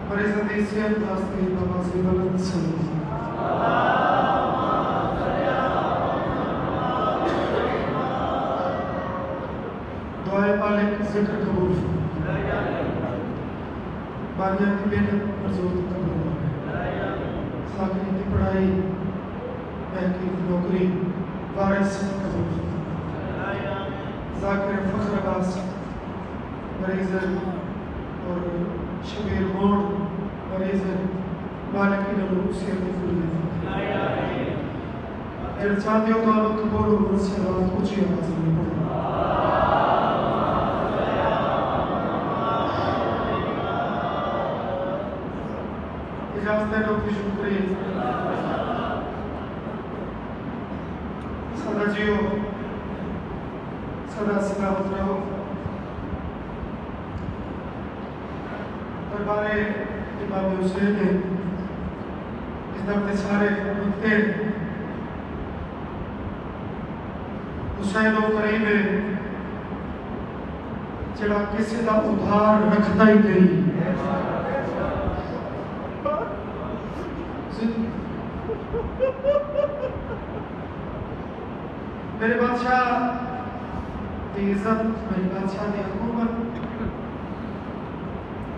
Presentisjem nastavi Baba Zibalan दुआए मालिक जिक्र कबूल बानिया की मेहनत मजदूर कबूल साकिन की पढ़ाई महकी नौकरी वारिस कबूल जाकिर फख्र अब्बास मरीजन और शबीर मोड़ मरीजन मालिक की नबूसियत फुल्ली जलसातियों का कबूल और सलावत ऊंची आवाज में पढ़ो इजाज़त की शुक्रिया सदा जियो सदा सलामत रहो दरबारे इमाम हुसैन ने इस दफे सारे नुक्ते हुसैन और करीम है जड़ा किसी का उधार रखता ही नहीं मेरे बादशाह की इज्जत मेरे बादशाह की हुकूमत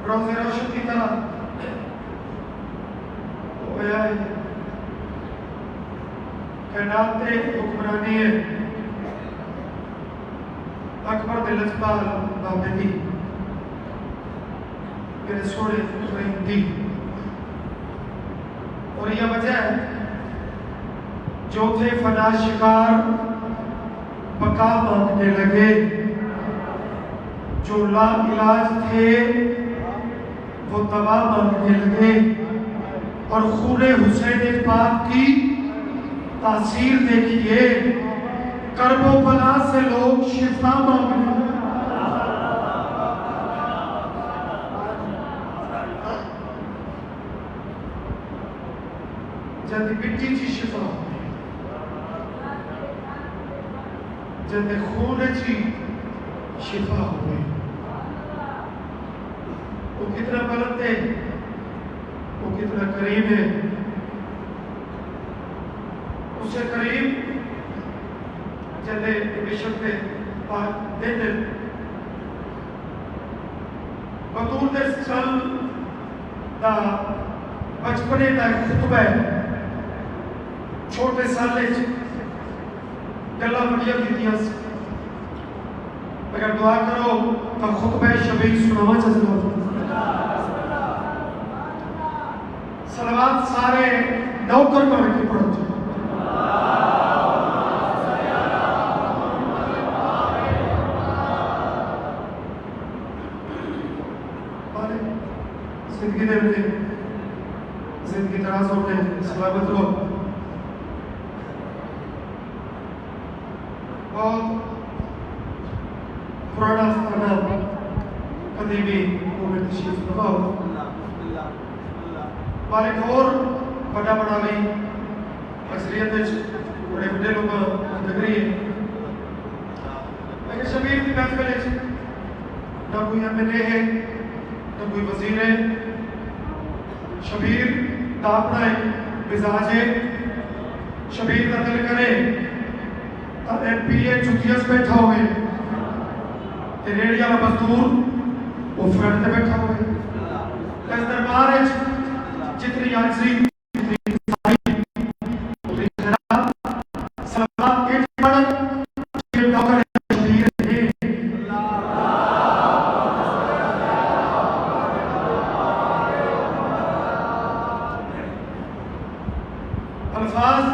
रोज़े रोशन की तरह होया है कायनात ते हुक्मरानी है अकबर दे लजपाल बाबे दी मेरे सोने करीम दी और यह वजह है जो थे फना शिकार बका मांगने लगे जो ला इलाज थे वो दवा मांगने लगे और खूने हुसैन पाक की तासीर देखिए करबो बला से लोग शिफा मांगने लगे जब मिट्टी की शिफा जब खून की शिफा हुई वो कितना बुलंद है वो कितना करीब है उससे करीब जल्दे बेशक के पास दिन बतूर दे सल दा बचपने दा खुतबा है छोटे साले गल्ला बढ़िया कीतियां अगर दुआ करो तो खुतबा शबीर सुनावा चाहिए सलावत सारे नौकर बन के पढ़ो जिंदगी दे जिंदगी दराज होने सलामत रहो बहुत पुराना खाना कभी भी कोविड तशरीफ लगाओ मालिक और बड़ा बड़ा भी अक्सरियत बड़े बड़े लोग नगरी है लेकिन शबीर की महफिल ना कोई एमएलए है ना कोई वजीर है शबीर का अपना एक मिजाज है शबीर का दिल करे एमपीए चुटियस बैठा हुए रेडिया में मजदूर वो फ्रंट पे बैठा हुए इस दरबार जितनी आजरी अल्फाज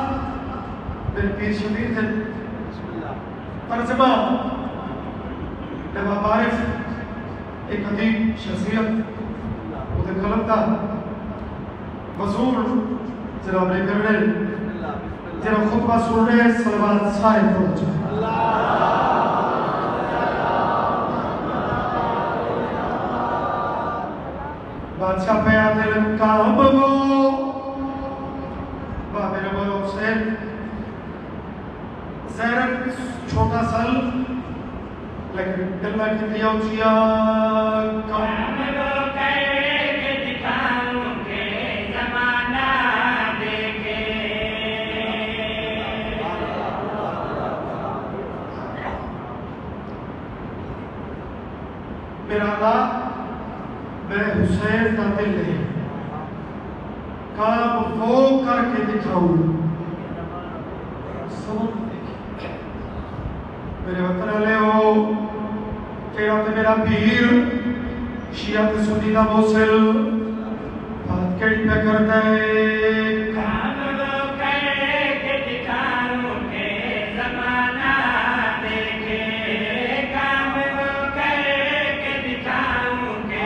मेरे पीर शबीर थे तर्जमा नवाब आरिफ एक अदीब शख्सियत उधर कलम था वसूल जनाब ने कर्नल जरा खुतबा सुन रहे हैं सलावत सारे पहुंचे बादशाह पे दिल काम वो बाबे नवाब हुसैन ज़हरन छोटा सल लेकिन गल्ला की दिया उचिया कम मेरा अल्लाह मैं हुसैन का दिल नहीं काम वो करके दिखाऊं। मेरे वतन वाले हो तेरा तो मेरा पीर शिया ते सुन्नी दा मोसिल बात केड़ी पे करता है काम वो करके दिखाऊं के ज़माना देखे। काम वो करके दिखाऊं के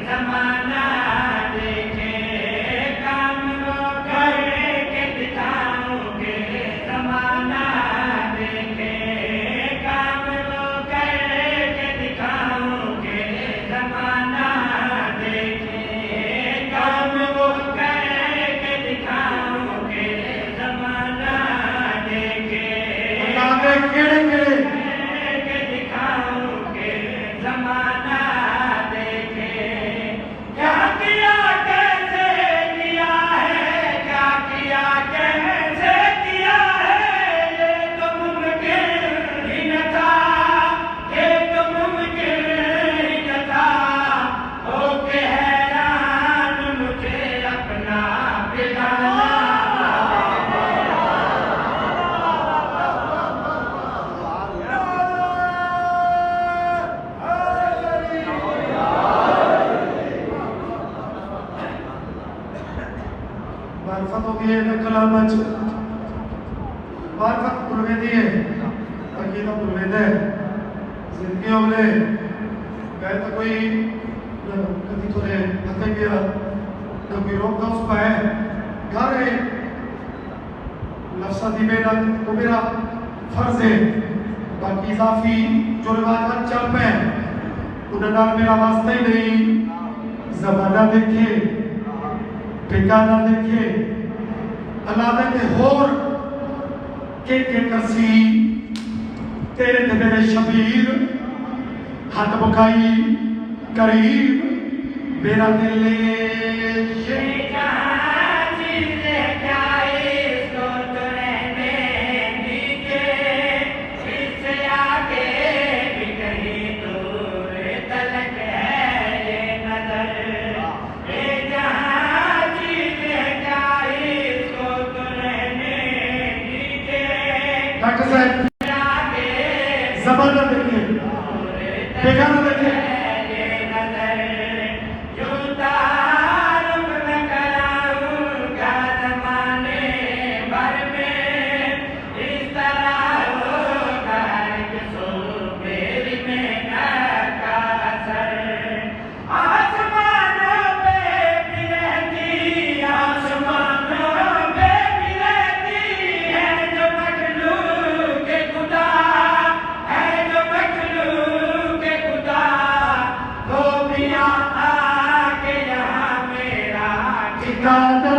ज़माना देखे। काम वो करके दिखाऊं के ज़माना देखे। काम वो करके दिखाऊं के ज़माना देखे। काम वो करके दिखाऊं के ज़माना देखे। अल्लाह दे केड़े केड़े करके दिखाऊं के ज़माना देखे। क्या किया कैसे किया है, क्या किया कैसे किया है, ये तो मुमकिन ही न था, ये तो मुमकिन ही न था। होके हैरान मुझे अपना बिगाना। मार्फत होगी है ना कलामच मार्फत पुलवे दिए अकीदा पुलवे दे जिंदगी होले गए तो कोई कभी थोड़े हथे गया तो कोई रोक था उस पाए घर है लफ्ज़ दी बेना तो मेरा फर्ज है बाकी इजाफी जो रिवाजात चल पे उन्हें मेरा वास्ता ही नहीं ज़माना देखे ठिकाना देखे अल्लाह दे होर के करसी तेरे ते मेरे शबीर हाथ बुखाई करीब मेरा दिल ले ये जहां चीज़ें क्या इसको तो रहने दीजिए। इससे आगे भी कहीं दूर तलक है ये नजर। ये जहां चीज़ें क्या इसको तो रहने दीजिए। डॉक्टर साहब आगे ज़माना देखिए ठिकाना देखिए ये नजर यूं तारुफ न कराऊंगा ज़माने भर में। इस तरह होगा कि सुबेरी में का असर। आसमानों पे भी रहती, आसमानों पे भी रहती है जो मखलूक के खुदा है, जो मखलूक के खुदा। वो भी आके यहाँ मेरा ठिकाना।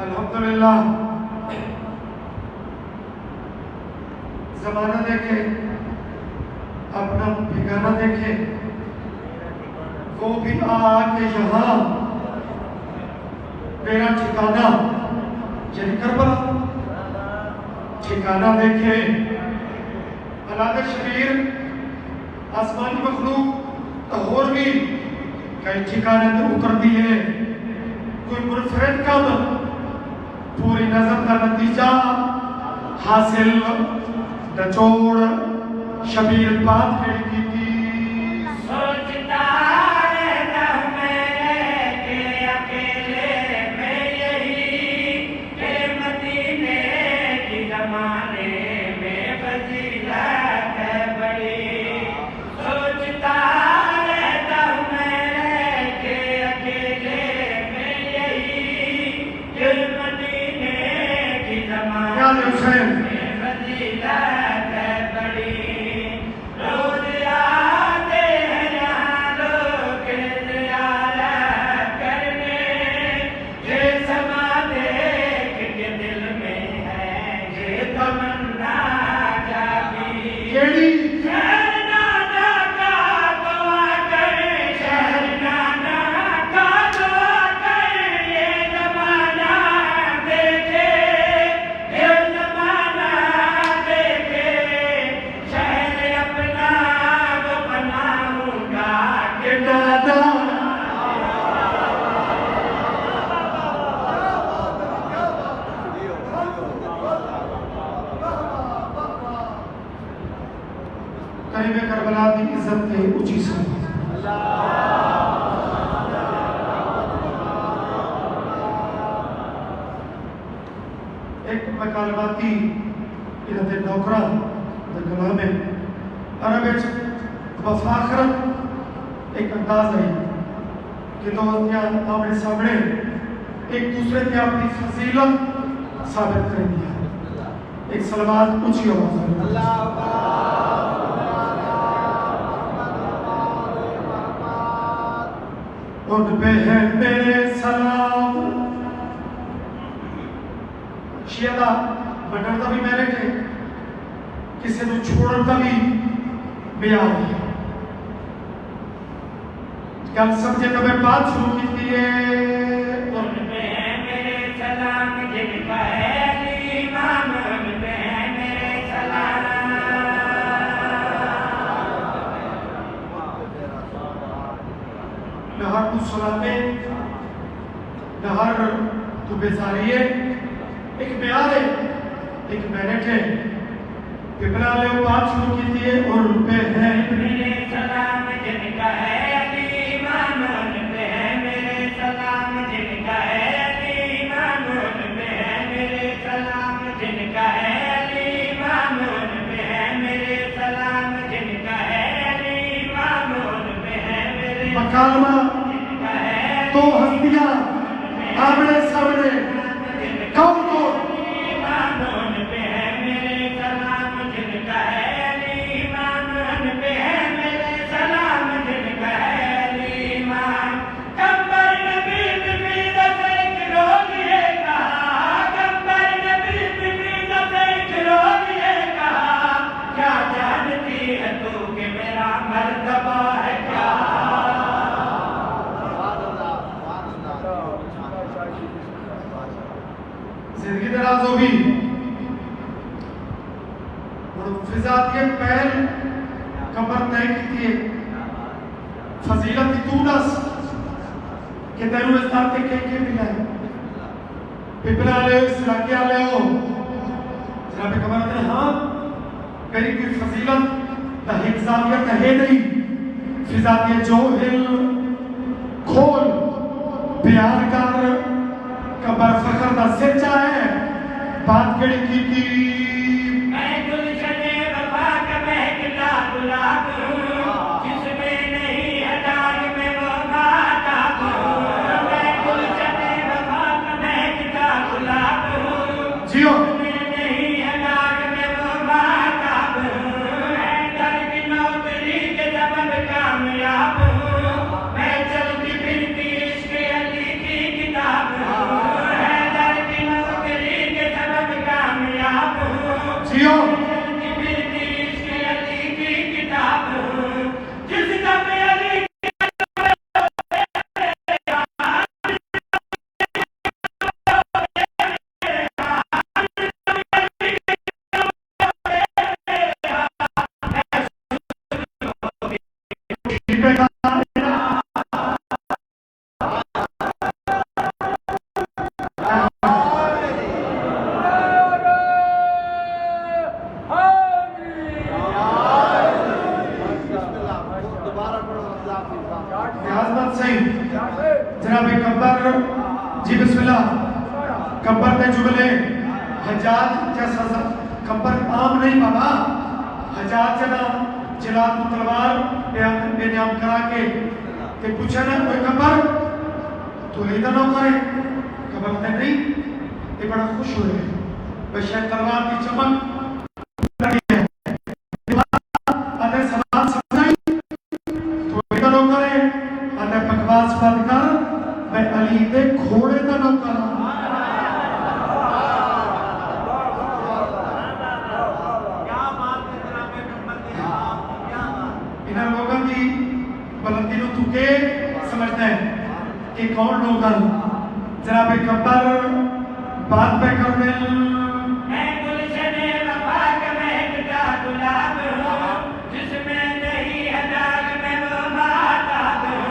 अल्हम्दुलिल्लाह ज़माना देखे अपना ठिकाना देखे वो भी आके यहाँ मेरा ठिकाना यानी करबला ठिकाना देखे अल्लाह के शरीर आसमानी मखलूक और भी कई ठिकाने पे उतर दिए कोई मुनफरिद कब पूरी नजर का नतीजा हासिल नचोड़ शबीर बात की थी सोचता रहता हूँ मैं कि अकेले में यही के मदीने की ज़माने में फजीलत है बड़ी। सोचता रहता हूँ मैं कि अकेले में यही के मदीने की ज़माने याद है हुसैन में फजीलत है बड़ी। रोज़ करबला की इज्जत ते ऊंची सलाम। एक मकालबाती इधर नौकरा कलाम है अरब बफाखरत एक अंदाज है कि दोस्तियां आमने सामने एक दूसरे की अपनी फजीलत साबित कर दिया। एक सलावत ऊंची आवाज में उन पे है मेरे सलाम। शिया बनने का भी मेरिट है, किसी को छोड़ने का भी बयान है। कल समझे तो मैं बात शुरू की थी उन पे है मेरे सलाम जिनका है ईमान, उन पे है मेरे सलाम। नहर को सलामे नहर तो बेजारी है, एक बयान है, एक मेरिट है। पिपला ले बात शुरू की थी और उन पे है मेरे सलाम जिनका है ईमान, उन पे है मेरे सलाम जिनका है ईमान, उन पे है मेरे सलाम जिनका है ईमान, उन पे है मेरे सलाम जिनका है ईमान, उन पे है मेरे मकालमा तो हस्तियां आमने सामने कौन को ईमान, उन पे है मेरे सलाम जिनका है ईमान, उन पे है मेरे सलाम जिनका है ईमान। कंबर नबी बीबी दफेक रोज ये कहा, कंबर नबी बीबी दफेक रोज ये कहा, क्या जानती है तू कि मेरा मर्तबा है क्या। जिंदगी दराज होगी और फिजात के पहल कबर तय की थी फजीलत की तूनस के दरुस्तान के मिला है। पिपला ले सलाकिया ले हो जरा पे कबर ने हाँ मेरी कोई फजीलत द हिफ्जावियत है नहीं, फिजात के जोहिल खोल बयान कर कबर फखर दा सच्चा है बात कड़ी की मैं गुलशने वफा का महकता गुलाब हूँ, जिसमें नहीं है दाग में वो महताब हूँ। मैं गुलशने वफा का महकता गुलाब हूँ, जियो जिसमें नहीं है दाग में वो महताब हूँ। मैं दर की नौकरी के सबब कामयाब हूँ, मैं चलती फिरती इश्क अली की किताब हूँ। मैं दर की नौकरी के सबब कामयाब हूँ, जियो चलती फिरती इश्क अली की किताब हूँ। जिस दम अली आजमत सिंह जनाब कब्बर जी बिस्मिल्लाह। कब्बर के जुमले हजाज जैसा कब्बर आम नहीं बाबा, हजाज जना जिलात को तलवार बेनियाम करा के पूछा ना कोई कब्बर तो लेदा ना करे कब्बर ने नहीं, ये बड़ा खुश हुए भाई शायद तलवार की चमक लगी है अगर सवाल समझाई तो लेदा ना करे अगर बकवास बंद कर मैं अली दे घोड़े का नौकर हूं। इन लोगों की बुलंदी को तुके समझते हैं कि कौन लोग हैं। जनाब कब्बर बात पे कर दे मैं गुलशने वफा का महकता गुलाब हूँ, जिसमें नहीं है दाग में वो महताब हूँ।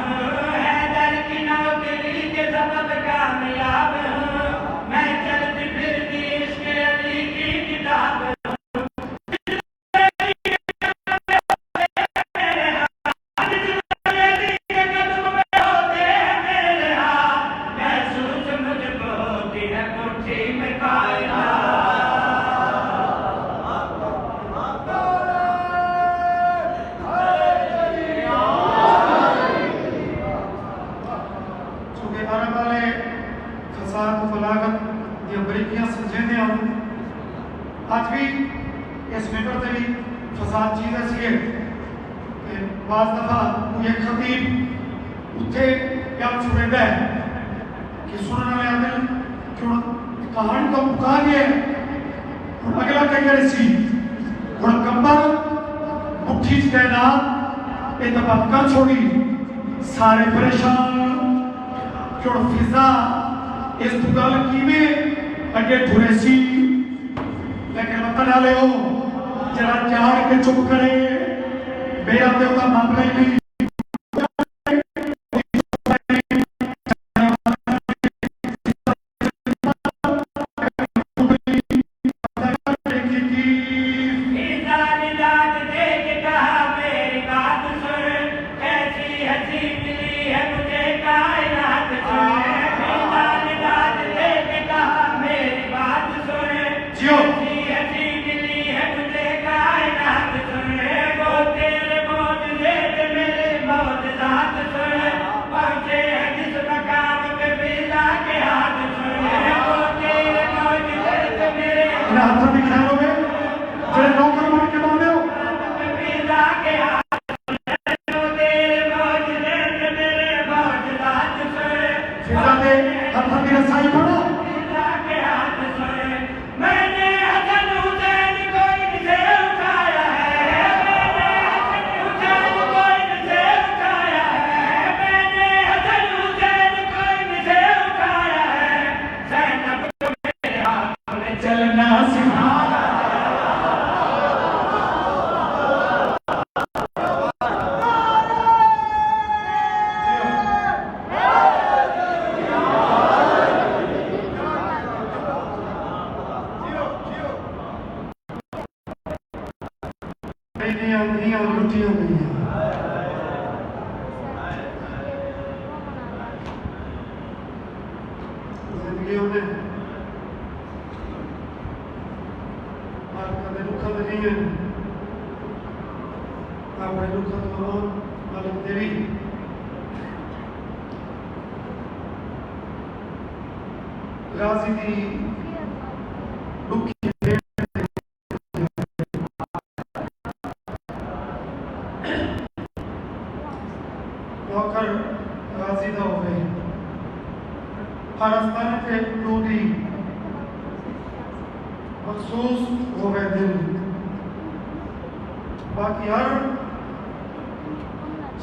हैदर की नौकरी के सबब कामयाब हूँ, मैं चलती फिरती इश्क अली की किताब हूँ। बाज़ दफ़ा कोई एक खतीब उत्थे क्या सुनेंदा है कि सुनने वाले आते क्यों कहानी तो मुका गया और अगला करियर सी और कंबर मुट्ठी च तैनात ये तबक्का छोड़ी सारे परेशान क्यों फिजा इस गल किवें अगे ठुरे सी लेकिन पता डाले हो जरा जान के चुप करे मेरा तो उसका मामला ही नहीं बाकी हर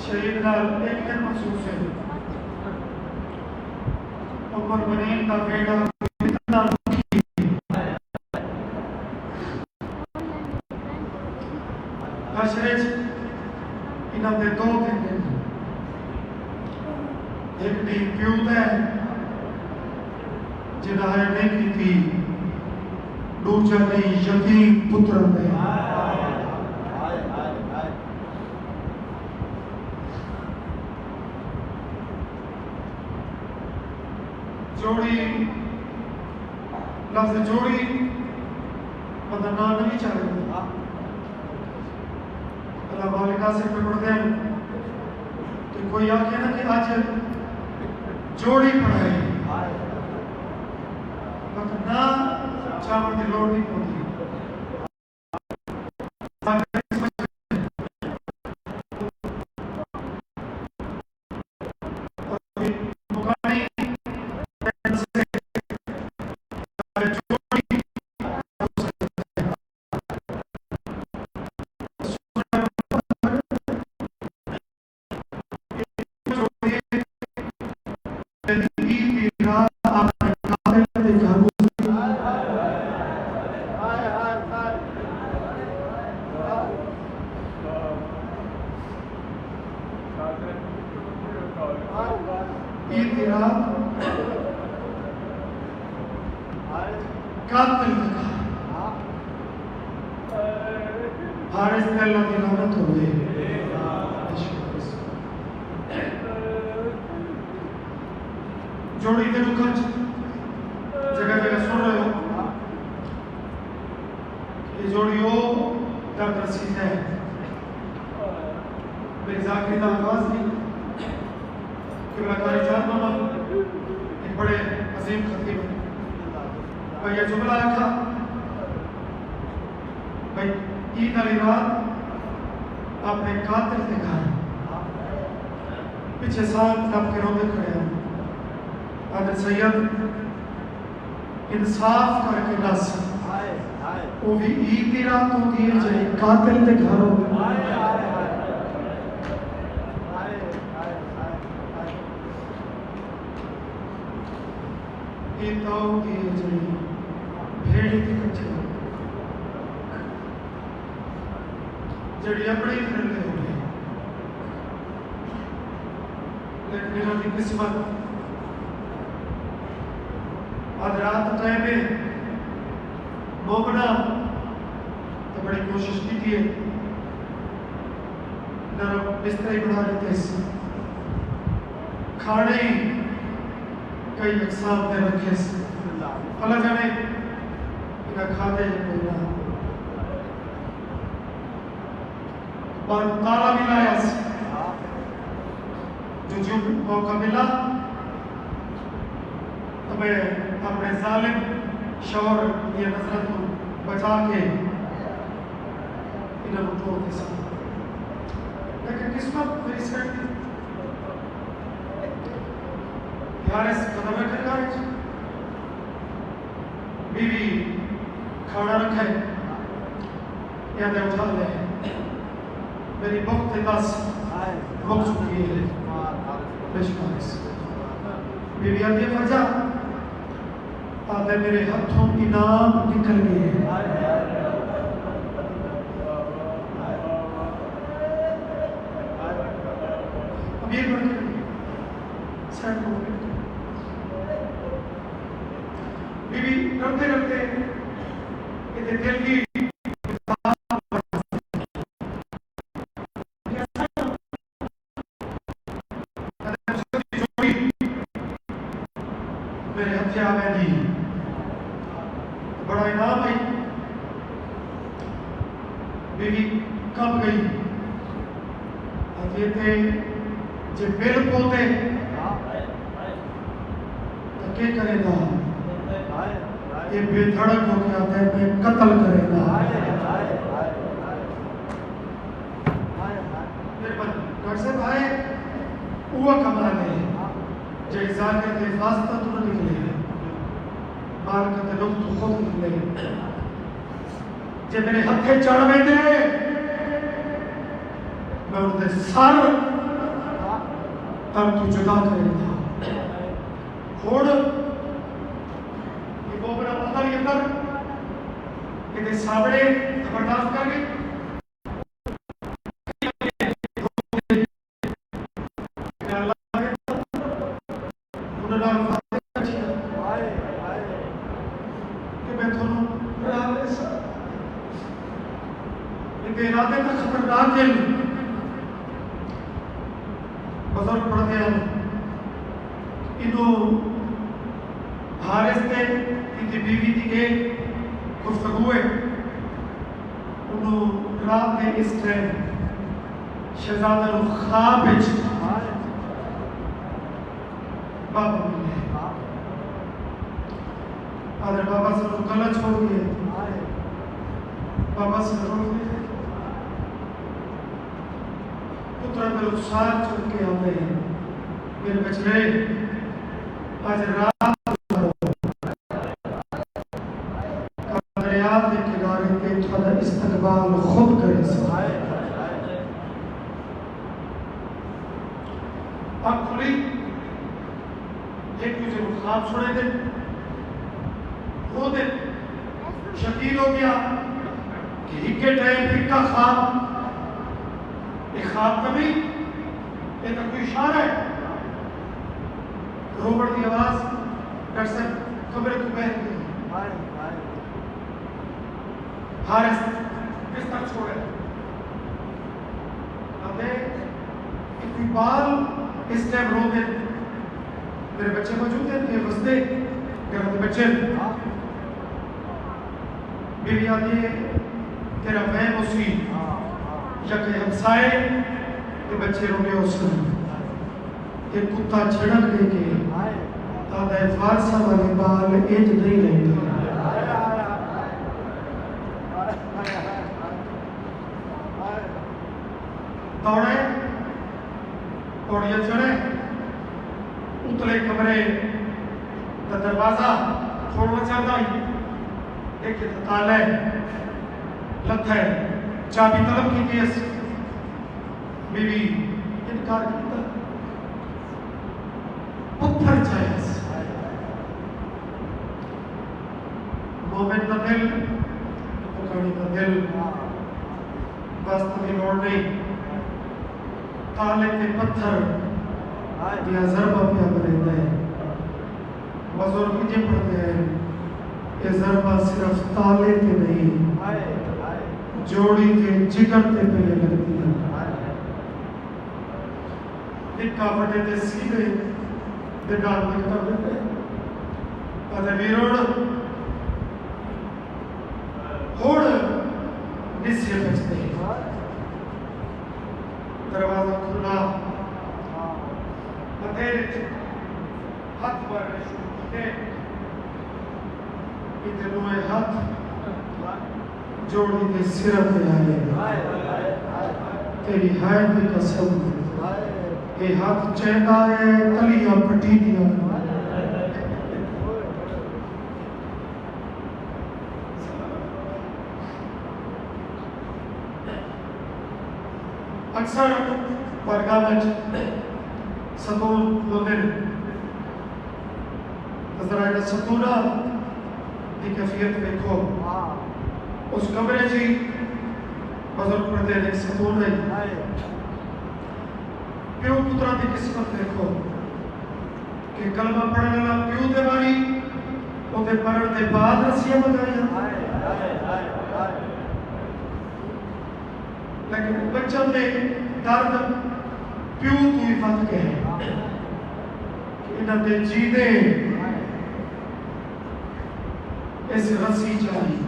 शहीद नाल एक दिन महसूस है उमर बनीन का बेड़ा अशरे इन्हों के दो दिन एक दी प्यू है जिन्हें है नहीं की थी दूसरा दी यतीम पुत्र है जोड़ी लफ्ज जोड़ी बंदा ना नहीं चाहेगा अल्लाह मालिका से पढ़ते हैं तो कोई आके ना कि आज जोड़ी पढ़ाई ना चावल की लोड़ नहीं होती जोड़ी के दुख जगह जगह सुन रहे हो ये जोड़ी हो दर्द रसीद है मेरी जाकरी का आगाज नहीं कि बलाकारी जान मामा एक बड़े अजीम खतीब भाई ये जुमला रखा भाई ईद वाली रात अपने कातिल के घर पीछे साथ रब के रोंदे खड़े हैं आदर सैयद इंसाफ करके दस वो भी ईद की रात होती है जी कातिल के घर हो ईद तो होती है जी भेड़ की कच्चे जड़ी अपनी तरह हो गई लेकिन इन्होंने किस्मत आज रात टाइम में मोमना तो बड़ी कोशिश की थी नरम बिस्तर ही बना लेते खाने कई अकसाम में रखे अल्लाह जाने इनका खाते कोई ना और ताला भी लाया जो मौका मिला तो मैं अपने जालिम शौहर ये नजरत को बचा के इन्हें उठो के साथ लेकिन किस्मत मेरी साइड थी यार इस कदम में कर बीवी खाना रखे याद उठा ले मेरी वक्त 10 हो चुकी है बेशुमार बीवी आती है फजा आते मेरे हाथों की नाम निकल गए अब ये बढ़ सेट हो गए बीवी रखते रखते ये दिल की मेरे हत्या में दी बड़ा इनाम है बीवी कब गई ये थे जे बिल पोते तो क्या करेगा ये बेधड़क हो गया था मैं कत्ल करेगा डॉक्टर साहब आए वो कमाल है जैसा करते फास्ता तो न निकले बाल करते लोग तो खुद निकले जब मेरे हथे चढ़ में थे मैं उनके सर तब तू जुदा करेगा होड़ ये वो बड़ा पता नहीं अंदर कि साबड़े जबरदस्त कर गए इरादे का खतरनाक दिल बुजुर्ग पढ़ते हैं इनो हारिस थे इनकी बीवी थी के गुफ्तगू है उन्हों रात में इस टाइम शहजादा ख्वाब बाबा मिले आदर बाबा से गला छोड़ दिए बाबा से रोक दिए पुत्र मेरे उत्साह छोड़ के आते हैं मेरे बचड़े आज रात दरियात के किनारे पे थोड़ा इस्तकबाल खुद करे अब खुली एक तुझे ख्वाब छोड़े थे वो दिन शकील हो गया कि हिक्के टाइम हिक्का ख्वाब एक ख्वाब कभी ये तो कोई इशारा है रोबड़ की आवाज डर से कमरे को बह गई हारिस किस तरह छोड़े अबे इकबाल इस टाइम रो दे मेरे बच्चे मौजूद हैं ये बसते मेरे बच्चे बीवी आती है तेरा वहम उसी या कि हमसाए के बच्चे रोने उसमें एक कुत्ता छिड़क लेके दादा फारसा वाले बाल एज नहीं लेंगे दौड़े पौड़ियाँ चढ़े, उतले कमरे का दरवाजा खोलना चाहता है, देखे तो ताला है, लत है, चाबी तलब की केस, बीवी इनकार किया, पत्थर जायज़, मोमेंट का दिल, पकड़ी का दिल, वास्तव में लोड़ नहीं, ताले के पत्थर या ज़रबा पे बनेंगे, बुजुर्ग जी पढ़ते हैं, ये ज़रबा सिर्फ ताले के नहीं, जोड़ी के जिगर पे पहले लगती है, इक्का फटे ते सीधे दिगाल में कर देते, अरे वीरोड होड़ निस्से बचते हैं, दरवाजा खुला, अधेरे हाथ पर शुरू इतने हाथ जोड़ी के सिर पे आए, तेरी हाय की कसम, ये हाथ चेहरा है तलिया पटी दिया, अक्सर परगावच सतून होते तो जरा इधर सतूना की कैफियत देखो, उस कमरे जी बुजुर्ग पढ़ते हैं सतून है, प्यो पुत्रा की किस्मत देखो कि कलमा पढ़ने वाला प्यो दे बारी, उनके पढ़ने के बाद रस्सियां मंगाइयां, लेकिन बच्चों ने दर्द प्यो तू ही फत के हैं, इन्हें दे जीने इस रस्सी चाहिए,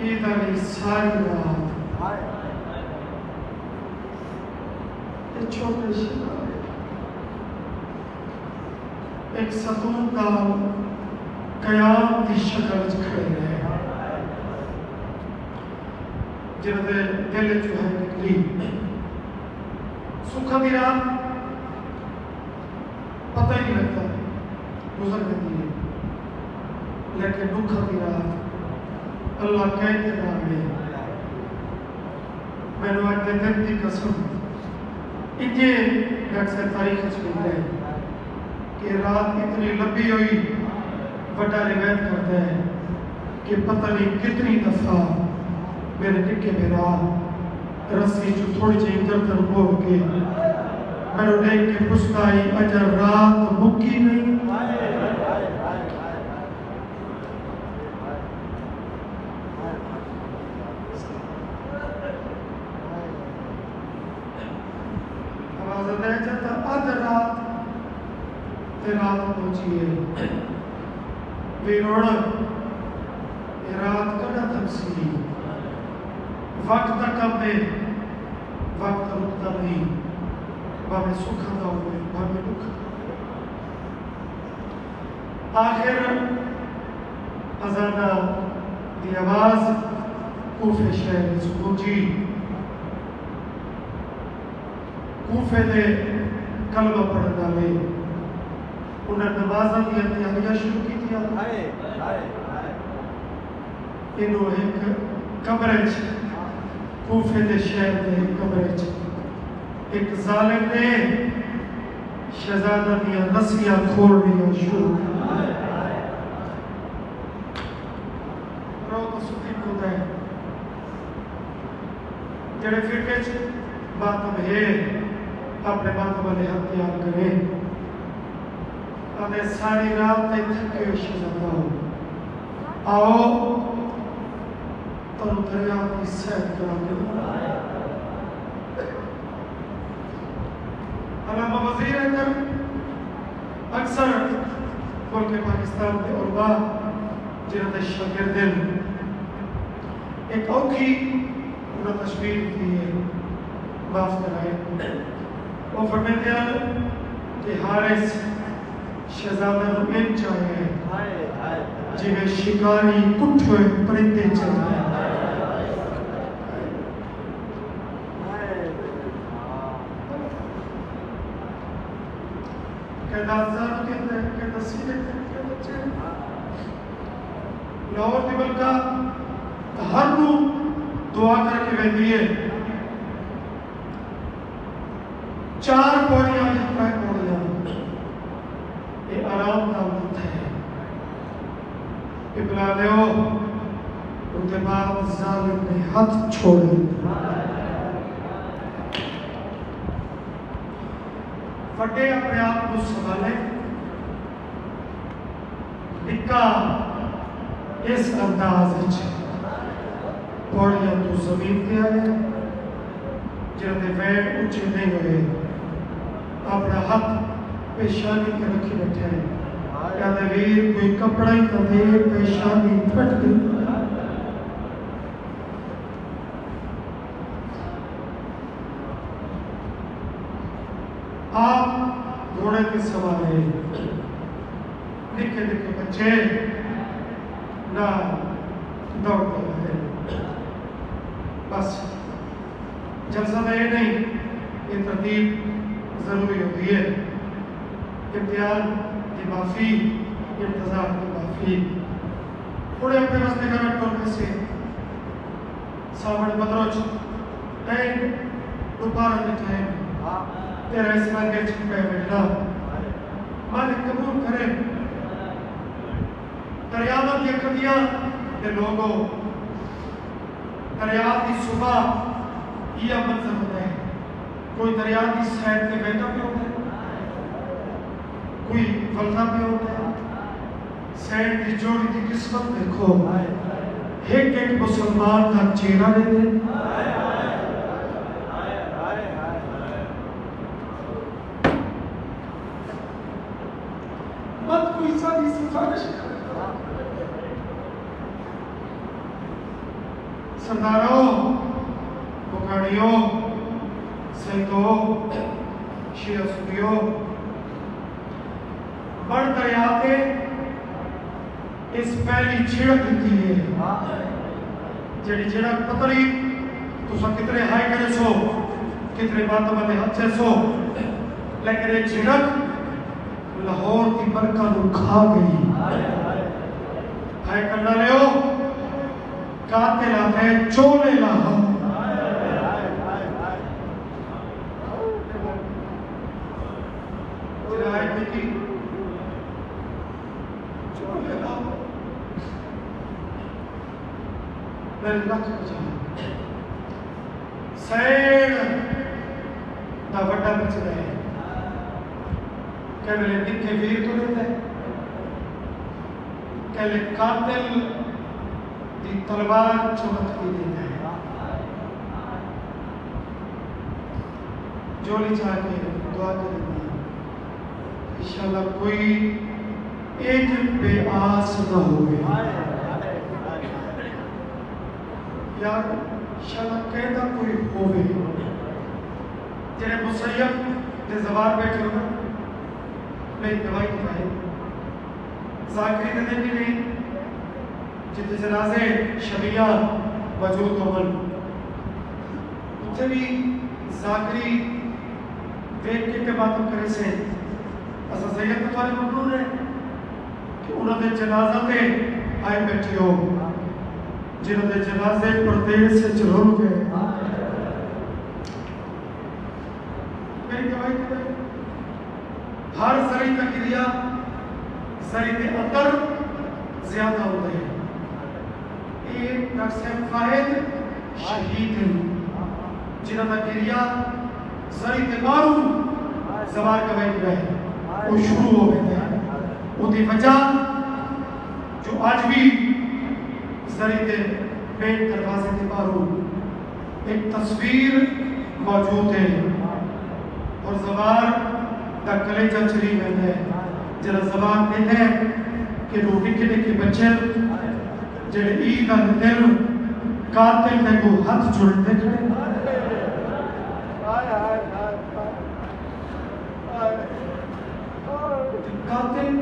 इधर सारी रात, ये छोटे से एक सतून का कयाम की शक्ल खड़े रहे, जिन्हें दिल जो है निकली, सुखा की रात पता ही नहीं लगता गुजर जाती है, लेकिन दुखा की रात अल्लाह कहते ना में मैंने आज दिन की कसम इतने अक्सर तारीख में है कि रात इतनी लंबी हुई, बड़ा रिवायत करता है कि पता नहीं कितनी दफा मेरे टिक्के मेरा रस्सी जो थोड़ी सी इधर उधर हो के मैंने देख के पूछता ही अजर रात मुक्की नहीं, आवाज दे जाता अध रात ते रात पहुंची है, वीरोड़ ये रात कड़ा तमसी, वक्त कब में वक्त रुकता नहीं, भावे सुख आता हुए भावे दुख, आखिर अजाना की आवाज कूफे शहर में गूंजी, कूफे दे कलमा पढ़ने वाले उन्हें नमाज़ां दी तैयारियां शुरू की थी, इन्हों एक कमरे कूफे दे शहर के कमरे एक जालिम ने शहजादा दियां रस्सियां खोलनियां शुरू, रो तो सुखी खुद है जेड़े फिरके च मातम है अपने मातम वाले हथियार करें, अने सारी रात तक थके हुए शहजादा हो, आओ तो दरिया की सैर करा के अलामा वज़ीर अहमद अक्सर मुल्क पाकिस्तान के उलमा जिन्हें शागिर्द एक औखी उन्हें तशबीह दी है, माफ कराए, वो फरमाते हैं कि हारिस शहजादा नूं इंज चाहे जिवें शिकारी कुठे परिंदे चाहे, कहता हज़ारों के अंदर कहता सीधे के बच्चे लाहौर की बल्का हर नू दुआ करके वहदी है 4 पौड़ियां जितना पौड़ियां ये आराम का वक्त है इबला ले उनके बाद जालिम ने हाथ छोड़े फटे अपने आप को संभाले निका इस अंदाज पौड़ियां तो जमीन पे आए जिन्हें वैन ऊंचे नहीं हुए अपना हाथ पेशानी के रखी बैठे कहते वीर कोई कपड़ा ही तो दे पेशानी फट गई आप घोड़े पे सवार है निके निके बच्चे ना दौड़ते हैं बस जलसा तो ये नहीं ये तरतीब जरूरी होती है इम्तिहान की माफी इंतजार की माफी थोड़े अपने मसले का रख से सावन बदरोज टाइम दोपहर के टाइम तेरा इस्लाम के छिपे बैठा मालिक कबूल करे दरियावत की कदियां के लोगों दरिया की सुबह यह मंजर होता है कोई दरिया की साइड पे बैठा भी होता है कोई फलता भी होता है साइड की जोड़ी की किस्मत देखो एक मुसलमान का चेहरा ले मत कोई सारी सिफारिश सरदारों बुखाड़ियों सैदों शियासुदियों बड़ दरिया के इस पहली छिड़क दी है जड़ी छिड़क पतली तुसा कितने हाई करे सो कितने बातों में अच्छे सो लेकिन ये छिड़क लाहौर की बरका को खा गई हाय करना ले काते लाते चोले लाहा जिराए की चोले लाहा मेरे लख बचा सैन दा वड्डा बच गए कहले दिखे वीर तो लेते कहले कातिल दी तलवार चमकती देता है जोली चाह के दुआ करेंगे इंशाल्लाह कोई एक बेआस न होवे यार इंशाल्लाह कहता कोई होवे जेरे मुसैयब दे जवार बैठे हो नहीं दवाई दिखाए जाकरी ने देखी नहीं जितने जनाजे शबिया मौजूद होवन उसे भी जाकरी देख के बातों करे से असा सैयद तो थारे ममनून है कि उन्होंने जनाजा पे आए बैठी हो जिन्होंने जनाजे परदेश से जरूर गए मेरी दवाई दिखाई हर जरी का क्रिया जरी के अंदर ज्यादा होते हैं एक नक्शे फाहिद शहीद है जिन्होंने क्रिया जरी के मारू जबार का बैठ गए वो शुरू हो गए थे उनकी वजह जो आज भी जरी के मेन दरवाजे के मारू एक तस्वीर मौजूद है और जबार दा कलेजा चली गया है जरा जबान देते हैं कि रोटी के लिए बच्चे जेड़े ईद का दिल कातिल ने को हाथ जोड़ते खड़े कातिल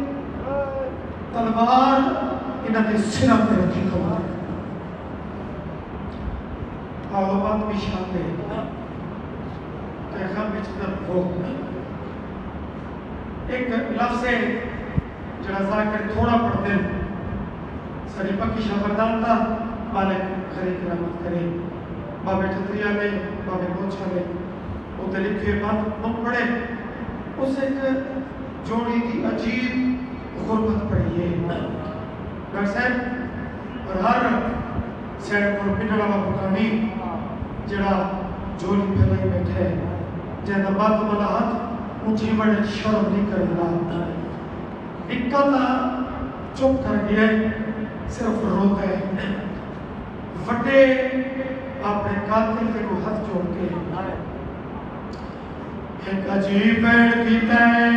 तलवार इन्होंने सिर पे रखी खबर बात भी शांत है पैगाम में जितना वो एक लफ्ज़ है जरा ज़ाकिर थोड़ा पढ़ते हैं सारी पक्की शबरदानता मालिक खरी करामत करे बाबे ठतरिया ने बाबे मोछा ने उते लिखे मत पढ़े उस एक जोड़ी की अजीब गुरबत पड़ी है डॉक्टर साहब और हर सैड को पिंडा वाला पुकानी जड़ा जोली फैलाई बैठे जैसा बात वाला हाथ ऊंची बड़े शर्म नहीं करना इक्कला चुप कर गया सिर्फ रोता है वड्डे अपने कातिल के को हाथ जोड़ के एक अजीब बैठ कीता है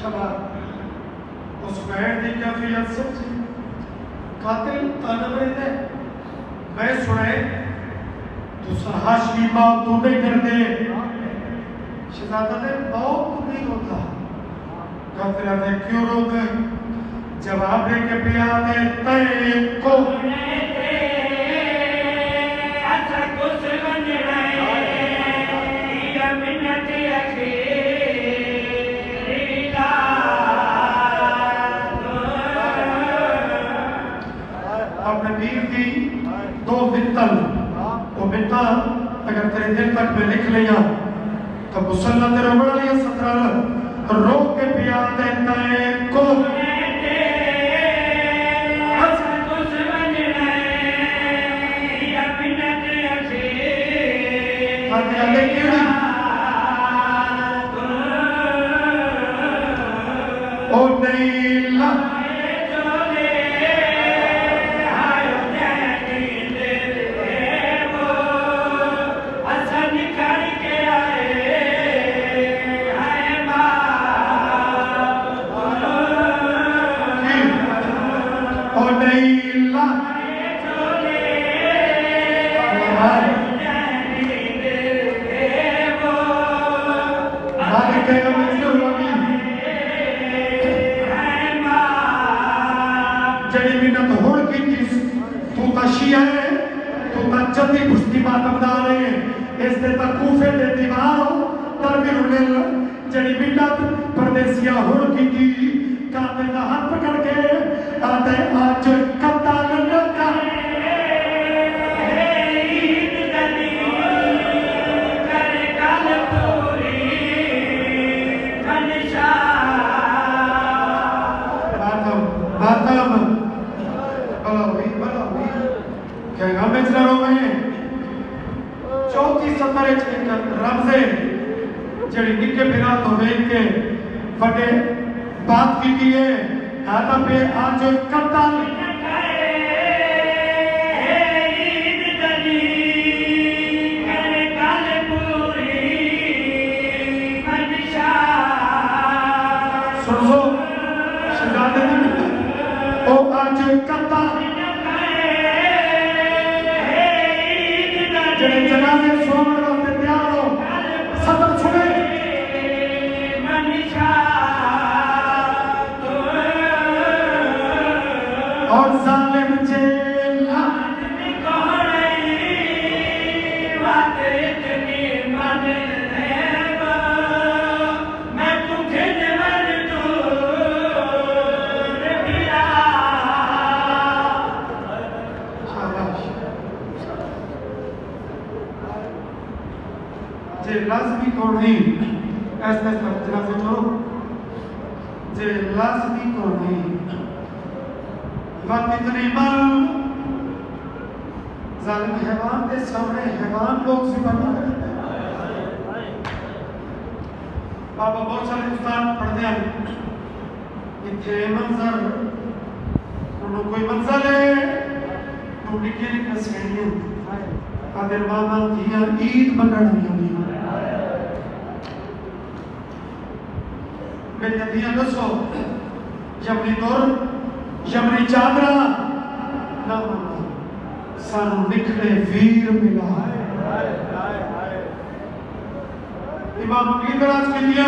शबाब उस बैठ की कैफियत समझी कातिल तानव रहता है मैं सुनाए तो सरहाश की मौत तू नहीं कर दे शहजादा ने मौत तो नहीं रोता कातिल ने क्यों रोते जवाब दे के पिया दे तय को अपने वीर की दो मित्तल वो मित्तल अगर तेरे दिल तक में लिख लिया तो मुसल्ला तेरे बड़ा लिया सत्रल रो के पिया देता है को ओ नहीं ला जल्दी पुष्टि मातमदार है इसने तक कूफे दे दीवारों पर भी रुले जड़ी मिन्नत परदेसिया हुड़ की काते का हाथ पकड़ के आते आज कप्तान का जड़ी निके बिना तो देख के फटे बात की है आता पे आज कप्तान सुनो शहजादे ओ आज कप्तान जड़े जनाजे सोमर वास्ते तैयार हो सदर छुड़े और जालिम चेला मैं तुझे जे लाजमी कौन नहीं ऐसे जरा से छोड़ो जे लाजमी कौन नहीं वक्त इतनी मल जालिम हैवान के सामने हैवान लोग सिपा करते हैं बाबा बहुत सारे उस्ताद पढ़ते हैं इतने मंजर उन्होंने कोई मंजर है तो निके निके श्रेणियों आदर मामा दिया ईद मंडल नहीं मेरी दिया दसो यमनी दौर यमनी चादरा ना सानू निखड़े वीर मिला इमाम लीबराज के लिए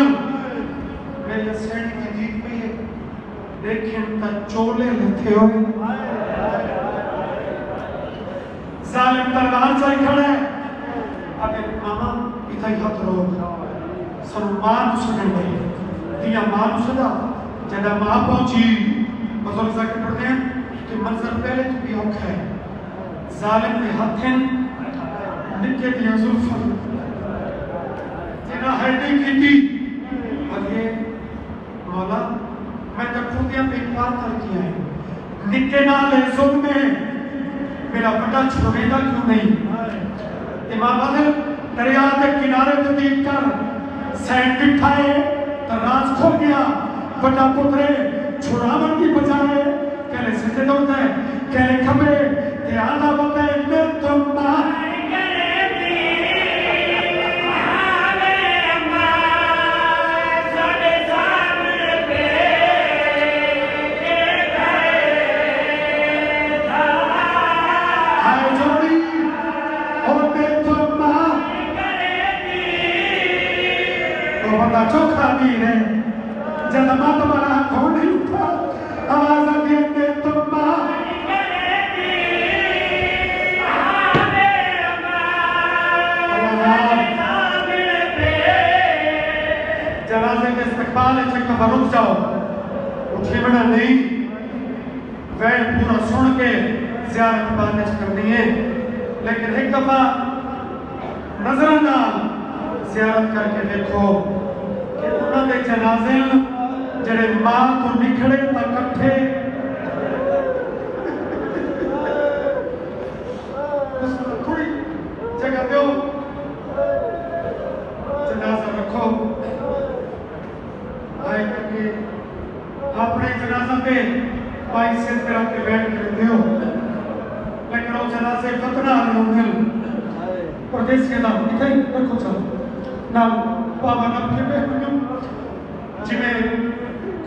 मेरी सैनी की जीत पे है देखें ता चोले लथे हो जालिम तलवार से खड़ा है अबे मामा इतना ही हाथ रो ਸਾਨੂੰ ਮਾਂ ਨੂੰ ਛੱਡਣ ਲਈ ਧੀਆਂ ਮਾਂ ਨੂੰ ਛੱਡਾ ਜਦੋਂ ਮਾਂ ਪਹੁੰਚੀ ਬਜ਼ੁਰਗ ਜ਼ਾਕਿਰ ਪੜ੍ਹਦੇ हैं कि मंजर पहले तो भी औखा है जालिम के हथें निके दियां जुल्फां जिन्हें हैडी की थी और ये मौला मैं तक खुदियां पे पार कर किया है निके नाल जुल्म में मेरा बड़ा छुड़ेगा क्यों नहीं इमाम बदल दरिया के किनारे पे देख कर सैंड बिठाए तो राज खो गया बड़ा पुत्रे छुड़ावन की बजाय कहले सिद्धे होता है कहले खबरे ते आधा होता है मैं तुम चौखा भी है जब माँ तुम्हारा कौन नहीं था आवाज आती है तुम माँ जनाजे में इस्तकबाल है चक्का पर रुक जाओ उठे बना नहीं वह पूरा सुन के ज़ियारत बात करनी है लेकिन एक दफा नजराना ज़ियारत करके देखो कि उन्होंने जनाजे जड़े मां तो निखड़े तो कट्ठे थोड़ी जगह दो जनाजा रखो आए करके अपने जनाजा पे पाई से करा के बैठ कर दो लेकिन वो जनाजे फतना होंगे प्रदेश के नाम इतना ही रखो चलो नाम बाबा नाम के बैठ जिमें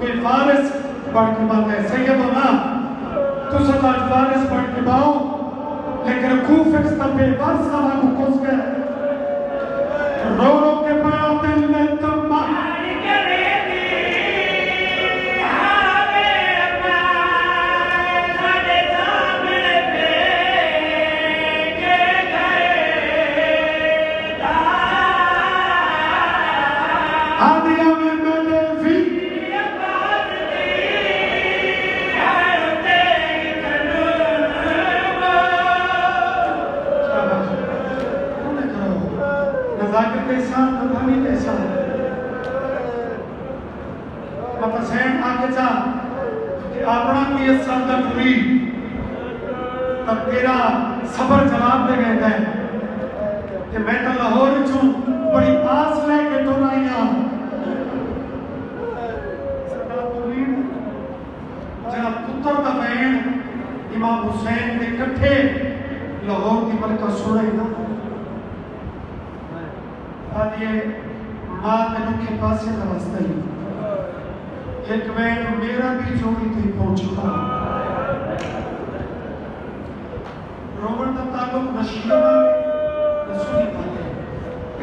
कोई फारिस बढ़ के बात है सैयद हो ना तो सताज फारिस बढ़ के बाओ लेकिन खूब फिक्स तब बेबार साला को कुछ गए रो रो के पाया दिल में तुम मारी करेगी हावे मां साडे सामने पे के गए आदिया में मैंने भी पेशान कभी पेशान मतलब सैन आगे जा कि अपना की ये शब्द पूरी तब तेरा सबर जवाब दे गए थे कि मैं तो लाहौर चूं बड़ी आस लेके तो आया जरा पुत्र का बहन इमाम हुसैन के इकट्ठे लाहौर की मलका सुने ना ये माँ तेनों के पास से नमस्ते एक वेट मेरा भी जोड़ी थी पहुंचता रोमन का ताल्लुक नशीला नसूली वाले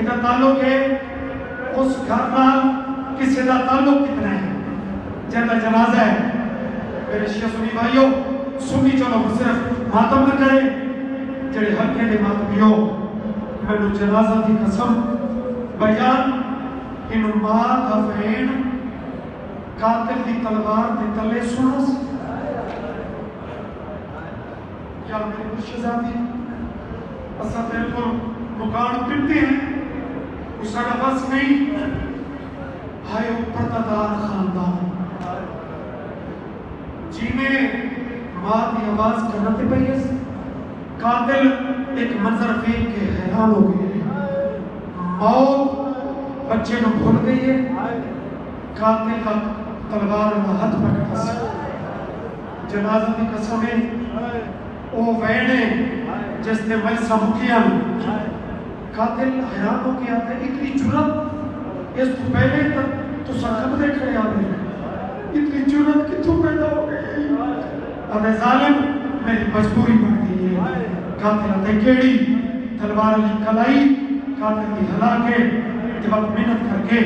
इनका ताल्लुक है उस घर नाल किसी का ताल्लुक कितना है जिनका जनाजा है मेरे शिया सुनी भाइयों सुनी चलो सिर्फ मातम न करे जड़े हल्के दे मातमियो मैंने जनाजा की कसम बयान इन मां दा बहन कातिल दी तलवार दे तले सुनस या मेरी मुर्शिदादी असा बिल्कुल मुकान पिटते हैं उसका बस नहीं हाय पर्दादार खानदान जिन्हें मां की आवाज करते पई है कातिल एक मंजर देख के हैरान हो गए मौत बच्चे को भूल गई है कातिल का तलवार का हाथ पकड़ा जनाजा की कसम है ओ वेणे जिसने मैं सबकिया कातिल हैरान हो गया था इतनी जुर्रत इस तो पहले तक तो सकब देख रहे आने इतनी जुर्रत कितों पैदा हो गई अब जालिम मेरी मजबूरी बन गई है कातिल ने केड़ी तलवार की कलाई कातिल की हला के जब मेहनत करके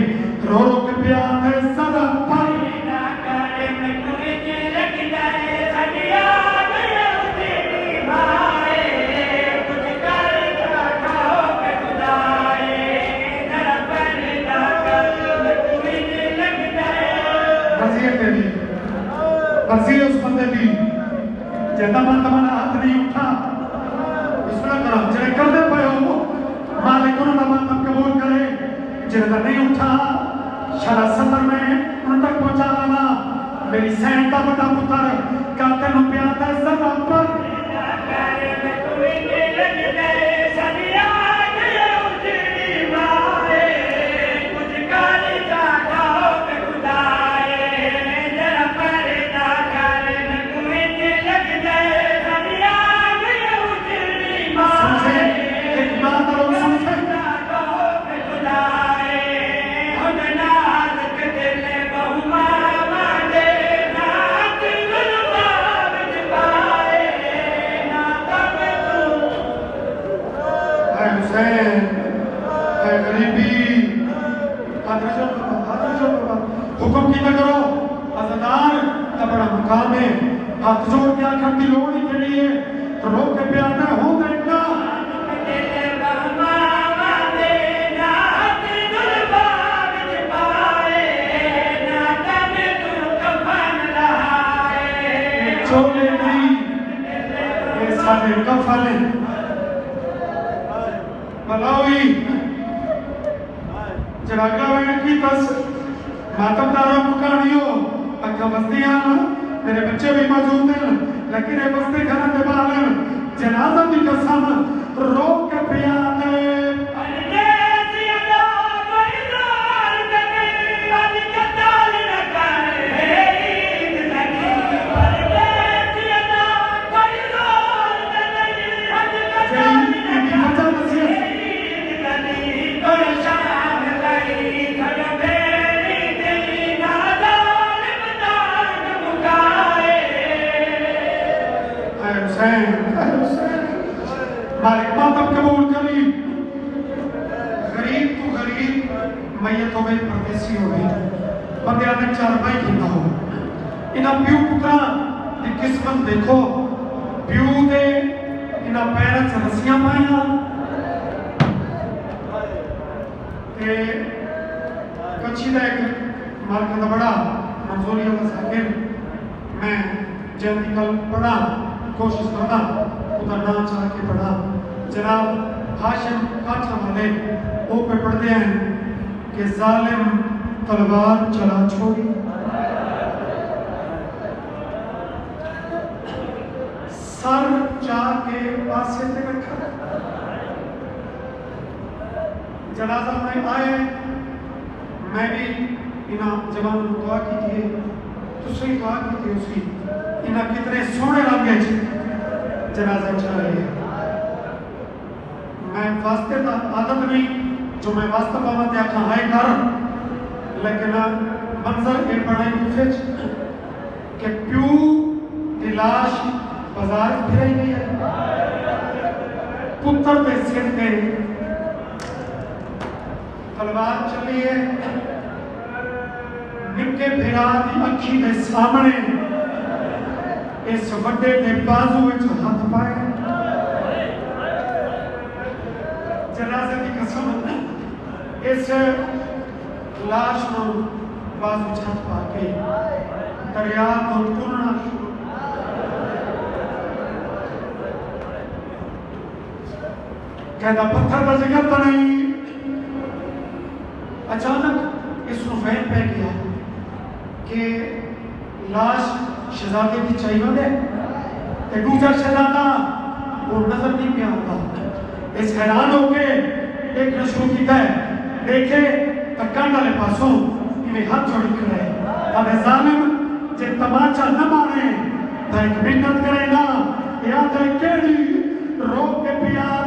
रो रो के प्यार है सदा भाई ना करे मैं तुझे लग जाए सदिया गया तेरी भाई कुछ कर खाओ के खुदाए जरा पर्दा कर कहता मैं तुम्हारा हाथ नहीं उठा इसमें करो जिन्हें कर दे पे हो मालिक उन्होंने मातम कबूल करे जिन्हें नहीं उठा शाला सदर में उन तक पहुंचा लाना मेरी सैन का बड़ा पुत्र कहते नु प्यार है सदा पर हुक्म की करो अज़ादार का बड़ा मुकाम है हाथ जोड़ के आखिर की लोड़ ही के लिए रो के प्यार में हो देखना चोले नहीं ये सारे कफले बलावी जरागा में की बस मातमदारों को कहानियों अक्का बस्तियां मेरे बच्चे भी मौजूद हैं लेकिन ये बस्ती घरों के बाहर जनाजा भी कसम रो के पियाने मालिक मातम कबूल करी गरीब तो गरीब मैयत हो गई परदेसी हो गई बंदे आने चार भाई खिंदा हो इना प्यू पुत्रा की किस्मत देखो प्यू दे इना पैर च रस्सियां पाइया ते कच्छी दा एक मालिक दा बड़ा मंजूरी वाला साकिर मैं जल्दी कल पढ़ा कोशिश करना उधर नाम चाह के पढ़ा जनाब हाशिम काठा वाले वो पे पढ़ते हैं कि जालिम तलवार चला छोड़ी सर जाके पासे पे रखा जनाजा में आए मैं भी इना जवान दुआ की थी तो सही दुआ की थी उसकी इना कितने सोने लगे जनाजा चल रही है मैं वास्ते का आदत नहीं जो मैं वास्ते पावा ते आखा हाय कर लेकिन मंजर ये बड़ा फिज कि प्यू की लाश बाजार फिर गई है पुत्र के सिर पे तलवार चली है निके फिरा दी अखी के सामने इस वड्डे के बाजू विच हाथ पाए जनाजे की कसम इस लाश को बाजू हाथ पा के दरिया को तुरना शुरू कहता पत्थर का जिगर तो नहीं अचानक इस फैन पै गया कि लाश शहजादे की चाहिए दे ते दूसरा शहजादा वो नजर नहीं पे आता इस हैरान होके देखना शुरू किया है देखे तकान वाले पासों इन्हें हाथ जोड़ खड़े अब जालिम जे तमाचा न मारे तो एक मिन्नत करे ना याद है केड़ी रो के प्यार